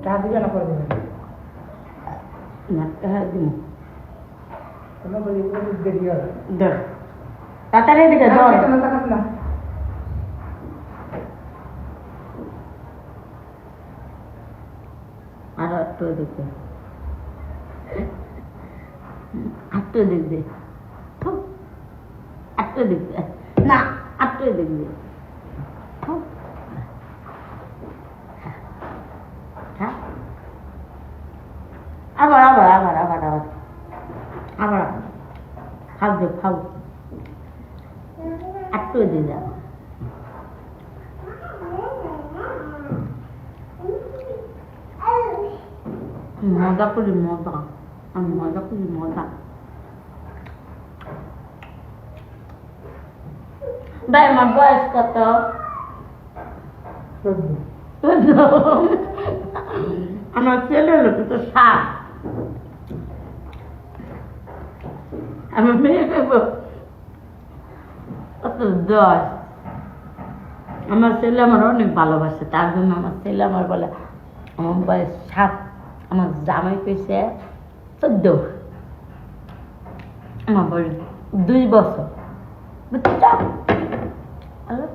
টাকা দিবে না করে দেবেন না টাকা দিব তোমার বলি দেরি হবে ধর তাড়াতাড়ি দিকে ধর না আর একটু দিকে একটু দিক দে একটু দিক দে না একটু দিক দে আবার আবার আবার আবার আবার আবার খাও দে খাও একটু দিয়ে দাও মজা করি মজা আমি মজা করি মজা ভাই আমার বয়স কত আমার ছেলে হলো তো 7 আমার মেয়ে হবো কত 10 আমার ছেলে আমার অনেক ভালোবাসে তার জন্য আমার ছেলে আমার বলে আমার বয়স 7 আমার জামাই পেয়েছে 14 আমার বয়স 2 বছর বুঝছো আল্লাহ